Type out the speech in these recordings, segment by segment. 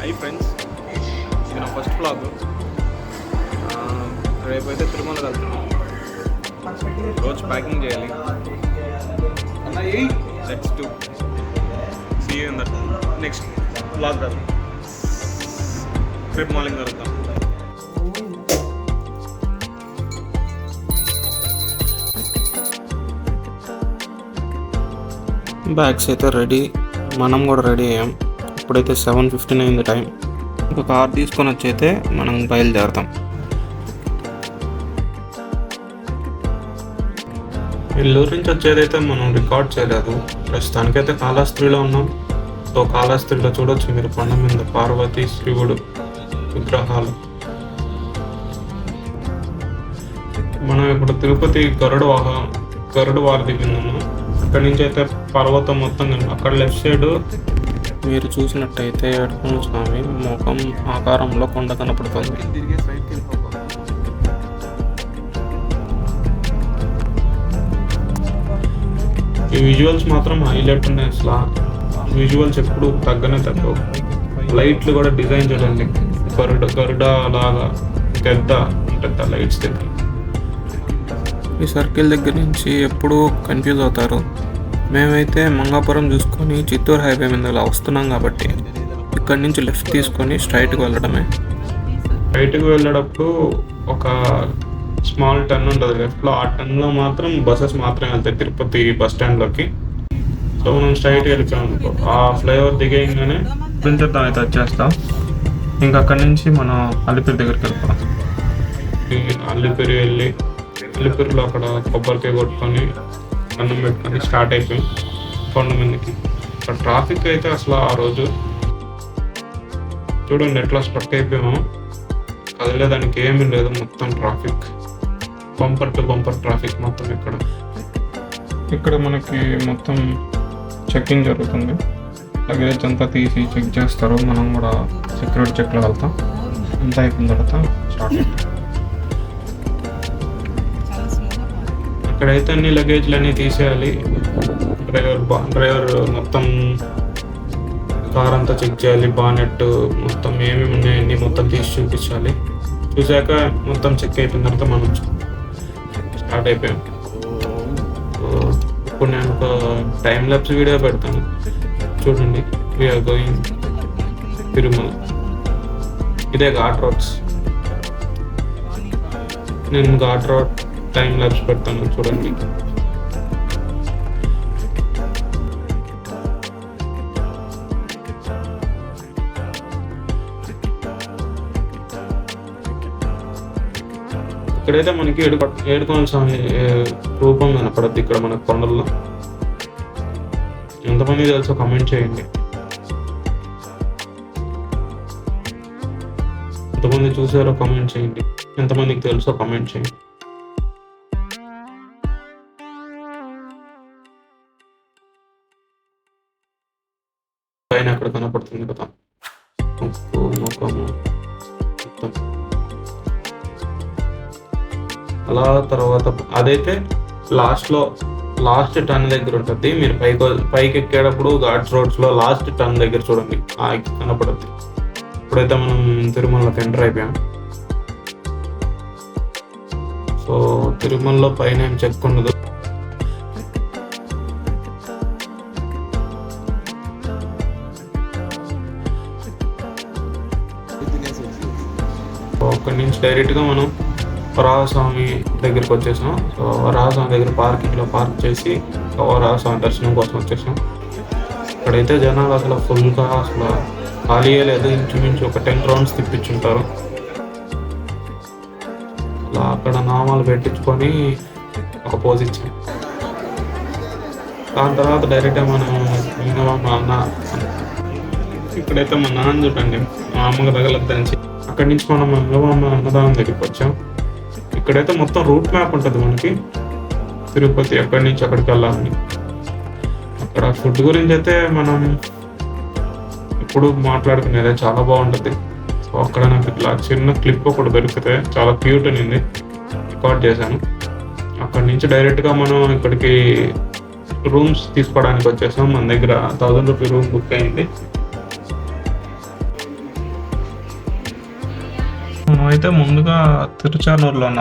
Hi friends, ఇది నా first vlog. రేపైతే తిరుమల వెళ్తున్నాం. రోజు ప్యాకింగ్ చేయాలి. Let's do see you in the next vlog. రేపు మార్నింగ్ వెళ్తాం. బ్యాగ్స్ అయితే రెడీ, మనం కూడా రెడీ అయ్యాం. ఇప్పుడైతే 7:15 అయింది టైం. ఒక కార్ తీసుకొని వచ్చి అయితే మనం బయలుదేరుతాం. నెల్లూరు నుంచి వచ్చేదైతే మనం రికార్డ్ చేయలేదు. ప్రస్తుతానికైతే కాళహస్తిలో ఉన్నాం. సో కాళహస్తిలో చూడొచ్చు మీరు కొండ మీద పార్వతి శివుడు విగ్రహాలు. మనం ఇప్పుడు తిరుపతి గరుడ వారధి కింద ఉన్నాం. అక్కడి నుంచి అయితే పర్వతం మొత్తం అక్కడ లెఫ్ట్ సైడ్ మీరు చూసినట్టయితే ఏడుకొండల స్వామి ముఖం ఆకారంలో కొండ కనపడుతుంది. ఈ విజువల్స్ మాత్రం హైలైట్ ఉన్నాయి. అసలు విజువల్స్ ఎప్పుడు తగ్గవు. లైట్లు కూడా డిజైన్ చూడండి, గరుడ లాగా పెద్ద లైట్స్ దగ్గర. ఈ సర్కిల్ దగ్గర నుంచి ఎప్పుడూ కన్ఫ్యూజ్ అవుతారు. మేమైతే మంగాపురం చూసుకొని చిత్తూరు హైవే మీద ఇలా వస్తున్నాం కాబట్టి ఇక్కడి నుంచి లెఫ్ట్ తీసుకొని స్ట్రైట్కి వెళ్ళడమే. స్ట్రైట్కి వెళ్ళేటప్పుడు ఒక స్మాల్ టర్న్ ఉంటుంది లెఫ్ట్లో. ఆ టర్న్లో మాత్రం బస్సెస్ మాత్రమే వెళ్తాయి తిరుపతి బస్ స్టాండ్లోకి. సో మనం స్ట్రైట్కి వెళ్ళిపోయాం అనుకో, ఆ ఫ్లైఓవర్ దిగేయంగానే కొంచెం అయితే వచ్చేస్తాం. ఇంకా అక్కడి నుంచి మనం అల్లిపిరి దగ్గరికి వెళ్ళిపోతాం. అల్లిపిరిలో అక్కడ కొబ్బరికాయ కొట్టుకొని అన్నం పెట్టుకొని స్టార్ట్ అయిపోయాం కొండ మీదకి. అక్కడ ట్రాఫిక్ అయితే అసలు ఆ రోజు చూడండి ఎట్లా స్ట్రక్ అయిపోయాము. కదిలేదానికి ఏమీ లేదు, మొత్తం traffic, bumper to bumper traffic మొత్తం. ఇక్కడ మనకి మొత్తం చెక్కింగ్ జరుగుతుంది. లగేజ్ అంతా తీసి చెక్ చేస్తారు. మనం కూడా సెక్యూరిటీ చెక్లో వెళ్తాం. అంతా అయిపోయిన తర్వాత స్టార్ట్ అయిపోతాం. ఇక్కడైతే అన్ని లగేజ్లు అన్నీ తీసేయాలి. డ్రైవర్ మొత్తం కార్ అంతా చెక్ చేయాలి. బానెట్ మొత్తం ఏమేమి ఉన్నాయన్నీ మొత్తం తీసి చూపించాలి. చూసాక మొత్తం చెక్ అయిపోయిన తర్వాత మనం స్టార్ట్ అయిపోయాం. ఇప్పుడు నేను ఒక టైం ల్యాప్స్ వీడియో పెడతాను చూడండి. We're going Tirumala. ఇదే ఘాట్ రోడ్స్. నేను ఘాట్ రోడ్ టైం ల్యాప్స్ పెడతాను చూడండి. ఇక్కడైతే మనకి ఏడుకొండల స్వామి రూపం కనపడద్దు ఇక్కడ మనకు కొండల్లో. ఎంతమంది తెలుసో కమెంట్ చేయండి. ఎంతమంది చూసారో కమెంట్ చేయండి. ఎంతమందికి తెలుసో కమెంట్ చేయండి. పైన అక్కడ కనపడుతుంది కదా ముఖము మొత్తం. అలా తర్వాత అదైతే లాస్ట్ టర్న్ దగ్గర ఉంటుంది. మీరు పైకి ఎక్కేటప్పుడు ఘాట్స్ రోడ్స్లో లాస్ట్ టర్న్ దగ్గర చూడండి కనపడుతుంది. ఇప్పుడైతే మనం తిరుమలకి ఎంటర్ అయిపోయాం. సో తిరుమలలో పైన ఏం చెక్ ఉండదు. అక్కడి నుంచి డైరెక్ట్గా మనం వరాహస్వామి దగ్గరికి వచ్చేసాం. సో వరాహస్వామి దగ్గర పార్కింగ్లో పార్క్ చేసి వరాహస్వామి దర్శనం కోసం వచ్చేసాం. ఇక్కడైతే జనాలు అసలు ఫుల్గా అసలు ఖాళీయే లేదు. ఇంచుమించు ఒక 10 రౌండ్స్ తిప్పించుంటారు. అలా అక్కడ నామాలు పెట్టించుకొని ఒక పోజ్ ఇచ్చాం. దాని తర్వాత డైరెక్ట్గా మనం మా అన్న, ఇక్కడైతే మా నాన్న చూడండి మా అమ్మకి తగలద్దని అక్కడి నుంచి మనం అన్నదానం దగ్గరికి వచ్చాం. ఇక్కడైతే మొత్తం రూట్ మ్యాప్ ఉంటుంది మనకి తిరుపతి ఎక్కడి నుంచి అక్కడికి వెళ్ళాలని. అక్కడ ఫుడ్ గురించి అయితే మనం ఇప్పుడు మాట్లాడుకునేది చాలా బాగుంటుంది. సో అక్కడ నాకు ఇట్లా చిన్న క్లిప్ ఒకటి దొరికితే చాలా క్యూట్ అనింది, రికార్డ్ చేశాను. అక్కడి నుంచి డైరెక్ట్గా మనం ఇక్కడికి రూమ్స్ తీసుకోవడానికి వచ్చేసాం. మన దగ్గర 1000 రూపీ రూమ్ బుక్ అయింది. మనమైతే ముందుగా తిరుచానూరులో ఉన్న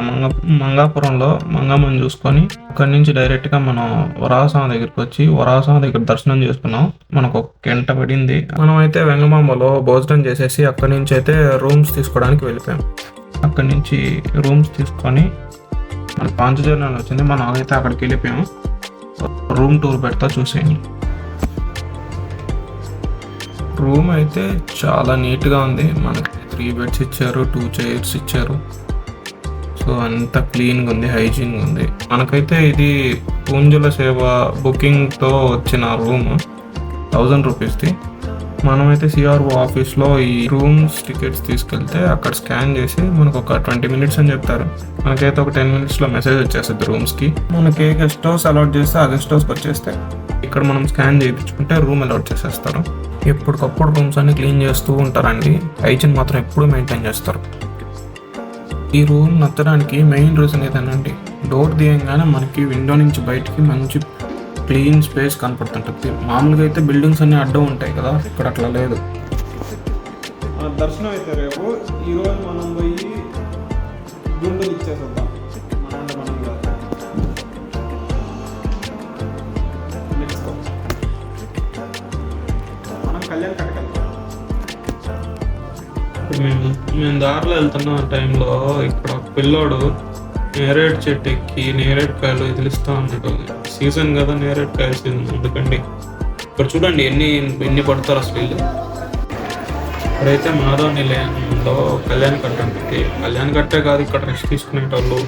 మంగాపురంలో మంగమ్మని చూసుకొని అక్కడి నుంచి డైరెక్ట్గా మనం వరాహస్వామి దగ్గరికి వచ్చి వరాహస్వామి దగ్గర దర్శనం చేసుకున్నాం. మనకు ఒక గంట పడింది. మనం అయితే వెంగమాంబలో భోజనం చేసేసి అక్కడి నుంచి అయితే రూమ్స్ తీసుకోవడానికి వెళ్ళిపోయాం. అక్కడి నుంచి రూమ్స్ తీసుకొని మన పాంచజర్ని వచ్చింది. మనం అయితే అక్కడికి వెళ్ళిపోయాం. రూమ్ టూర్ పెడతా చూసేయండి. రూమ్ అయితే చాలా నీట్గా ఉంది. మనకి 3 బెడ్స్ ఇచ్చారు, 2 చైర్స్ ఇచ్చారు. సో అంతా క్లీన్గా ఉంది, హైజీన్గా ఉంది. మనకైతే ఇది పూంజల సేవ బుకింగ్తో వచ్చిన రూమ్ 1000 రూపీస్ది. మనమైతే సిఆర్ఓ ఆఫీస్లో ఈ రూమ్స్ టికెట్స్ తీసుకెళ్తే అక్కడ స్కాన్ చేసి మనకు ఒక 20 మినిట్స్ అని చెప్తారు. మనకైతే ఒక 10 మినిట్స్లో మెసేజ్ వచ్చేస్తుంది రూమ్స్కి. మనకి ఏ గెస్ట్ హౌస్ అలాట్ చేస్తే ఆ గెస్ట్ హౌస్కి వచ్చేస్తే ఇక్కడ మనం స్కాన్ చేయించుకుంటే రూమ్ అలాట్ చేసేస్తారు. ఎప్పటికప్పుడు రూమ్స్ అన్ని క్లీన్ చేస్తూ ఉంటారండి. హైజీన్ మాత్రం ఎప్పుడూ మెయింటైన్ చేస్తారు. ఈ రూమ్ నచ్చడానికి మెయిన్ రీజన్ ఏదనండి, డోర్ తీయంగానే మనకి విండో నుంచి బయటికి మంచి క్లీన్ స్పేస్ కనపడుతుంటుంది. మామూలుగా అయితే బిల్డింగ్స్ అన్నీ అడ్డం ఉంటాయి కదా, ఇక్కడ అట్లా లేదు. దర్శనం అయితే రేపు. ఈరోజు మనం పోయి గుండెలు ఇచ్చేసేద్దాం. మనం కళ్యాణ్ కట్టకెళ్తాం. మేము దారిలో వెళ్తున్న టైంలో ఇక్కడ పిల్లోడు నేరేడు చెట్టు ఎక్కి నేరేడు కాయలు వదిలిస్తా అన్నట్టు. సీజన్ కదా, నేరేడు కాయల సీజన్. ఎందుకండి ఇక్కడ చూడండి ఎన్ని పడతారు అసలు వీళ్ళు. ఇక్కడైతే మాధవ నిలయంలో కళ్యాణ్ కట్ట ఉంటుంది. కళ్యాణ్ కట్టే కాదు, ఇక్కడ రెస్ట్ తీసుకునేటోళ్ళు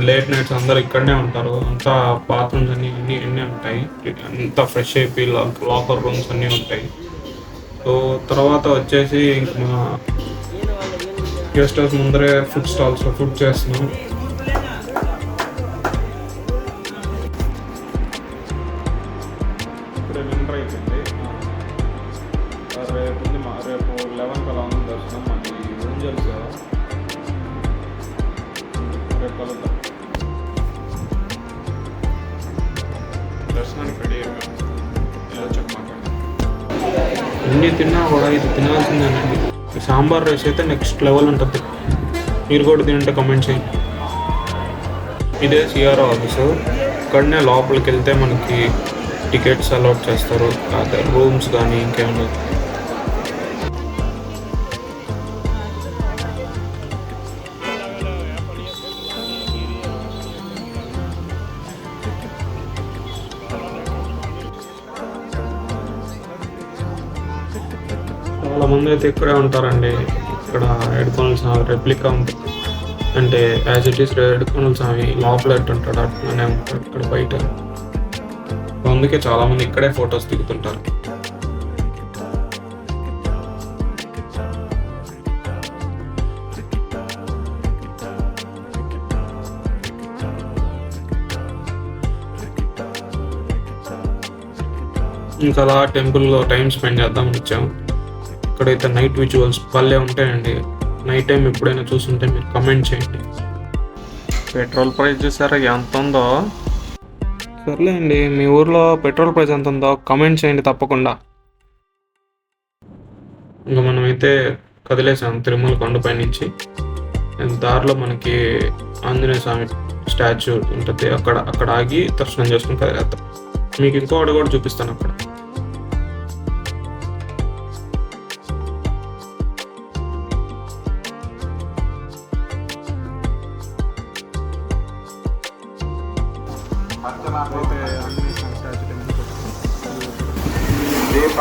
లేట్ నైట్స్ అందరు ఇక్కడనే ఉంటారు. అంతా బాత్రూమ్స్ అన్నీ ఉంటాయి. అంతా ఫ్రెష్ అయిపోయి లాకర్ రూమ్స్ అన్నీ ఉంటాయి. సో తర్వాత వచ్చేసి ఇంక మా గెస్ట్ హౌస్ ముందరే ఫుడ్ స్టాల్స్లో ఫుడ్ చేస్తున్నాం. ఇప్పుడే వింటర్ అయిపోయింది. రేపు 11కి అలా ఉంది దర్శనం. మనకి ఏంజల్స్ రేపు కలుద్దాం. దర్శనానికి రెడీ అయిపోయాం. అన్నీ తిన్నా కూడా ఇది తినాల్సిందేనండి. సాంబార్ రైస్ అయితే నెక్స్ట్ లెవెల్ ఉంటుంది. మీరు కూడా తింటే కమెంట్ చేయండి. ఇదే సిఆర్ఓ ఆఫీసు. ఇక్కడనే లోపలికి వెళ్తే మనకి టికెట్స్ అలాట్ చేస్తారు, అదే రూమ్స్ కానీ ఇంకేమన్నా. చాలా మంది అయితే ఇక్కడే ఉంటారండి. ఇక్కడ ఏడుకొండల స్వామి రెప్లికా ఉంది. అంటే యాజ్ ఇట్ ఈస్ ఏడుకొండల స్వామి లోపల ఎట్టుంటాడు అట్లనే ఉంటాడు ఇక్కడ బయట. అందుకే చాలామంది ఇక్కడే ఫొటోస్ దిగుతుంటారు. ఇంకా అలా టెంపుల్లో టైం స్పెండ్ చేద్దామని వచ్చాము. ఇక్కడైతే నైట్ విజువల్స్ భలే ఉంటాయండి. నైట్ టైం ఎప్పుడైనా చూస్తుంటే మీరు కమెంట్ చేయండి. పెట్రోల్ ప్రైస్ చూసారా ఎంత ఉందో? సర్లే అండి, మీ ఊర్లో పెట్రోల్ ప్రైస్ ఎంత ఉందో కమెంట్ చేయండి తప్పకుండా. ఇంకా మనమైతే కదిలేసాం తిరుమల కొండపై నుంచి. దారిలో మనకి ఆంజనేయ స్వామి స్టాచ్యూ ఉంటుంది. అక్కడ ఆగి దర్శనం చేసుకుని కదిలేద్దాం. మీకు ఇంకోటి కూడా చూపిస్తాను అక్కడ. దీప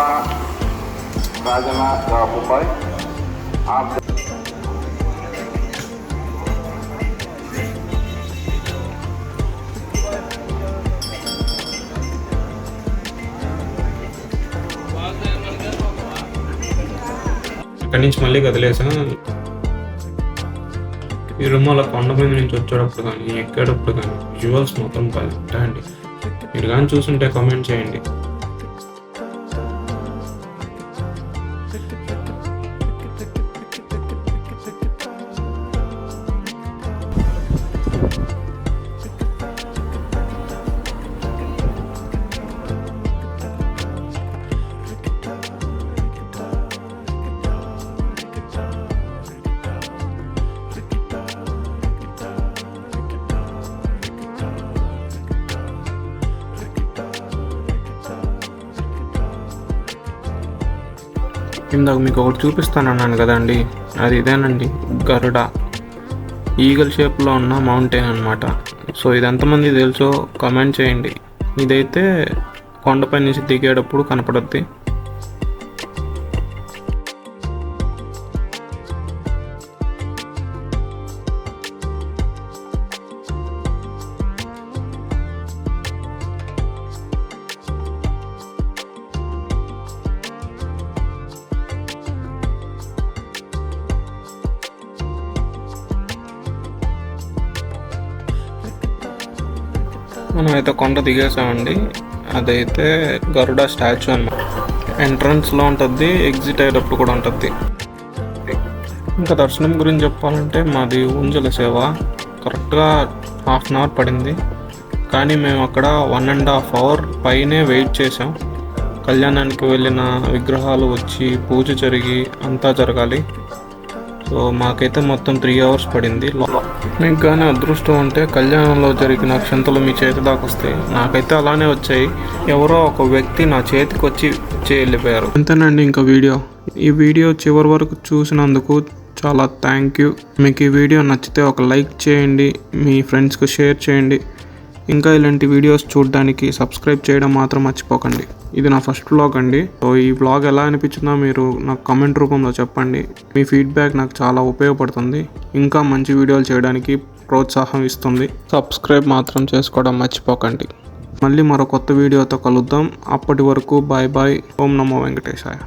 రాజన ముంబై అక్కడి నుంచి మళ్ళీ కదిలేసాం. తిరుమల కొండ మీద నుంచి వచ్చేటప్పుడు కానీ ఎక్కేటప్పుడు కానీ విజువల్స్ మొత్తం ఉంటాయండి. మీరు కానీ చూసుంటే కామెంట్ చేయండి. ఇందాక మీకు ఒకటి చూపిస్తానన్నాను కదండి, అది ఇదేనండి, గరుడ ఈగల్ షేప్లో ఉన్న మౌంటైన్ అనమాట. సో ఇది ఎంతమంది తెలుసో కామెంట్ చేయండి. ఇదైతే కొండపై నుంచి దిగేటప్పుడు కనపడుద్ది. మనం అయితే కొండ దిగేసామండి. అదైతే గరుడ స్టాచ్యూ అన్నమాట. ఎంట్రన్స్లో ఉంటుంది, ఎగ్జిట్ అయ్యేటప్పుడు కూడా ఉంటుంది. ఇంకా దర్శనం గురించి చెప్పాలంటే మాది ఊంజల సేవ. కరెక్ట్గా 1/2 అవర్ పడింది, కానీ మేము అక్కడ 1.5 అవర్ పైనే వెయిట్ చేసాం. కళ్యాణానికి వెళ్ళిన విగ్రహాలు వచ్చి పూజ జరిగి అంతా జరగాలి. సో మాకైతే మొత్తం 3 అవర్స్ పడింది. మీకు కానీ అదృష్టం ఉంటే కళ్యాణంలో జరిగిన క్షంతలు మీ చేతి దాకా వస్తాయి. నాకైతే అలానే వచ్చాయి. ఎవరో ఒక వ్యక్తి నా చేతికి వచ్చి వెళ్ళిపోయారు. అంతేనండి ఇంకా ఈ వీడియో చివరి వరకు చూసినందుకు చాలా థ్యాంక్ యూ. మీకు ఈ వీడియో నచ్చితే ఒక లైక్ చేయండి, మీ ఫ్రెండ్స్కి షేర్ చేయండి. ఇంకా ఇలాంటి వీడియోస్ చూడడానికి సబ్స్క్రైబ్ చేయడం మాత్రం మర్చిపోకండి. ఇది నా ఫస్ట్ వ్లాగ్ అండి. సో ఈ వ్లాగ్ ఎలా అనిపించిందో మీరు నాకు కామెంట్ రూపంలో చెప్పండి. మీ ఫీడ్బ్యాక్ నాకు చాలా ఉపయోగపడుతుంది, ఇంకా మంచి వీడియోలు చేయడానికి ప్రోత్సాహం ఇస్తుంది. సబ్స్క్రైబ్ మాత్రం చేసుకోవడం మర్చిపోకండి. మళ్ళీ మరో కొత్త వీడియోతో కలుద్దాం. అప్పటి వరకు బాయ్ బాయ్. ఓం నమో వెంకటేశాయ.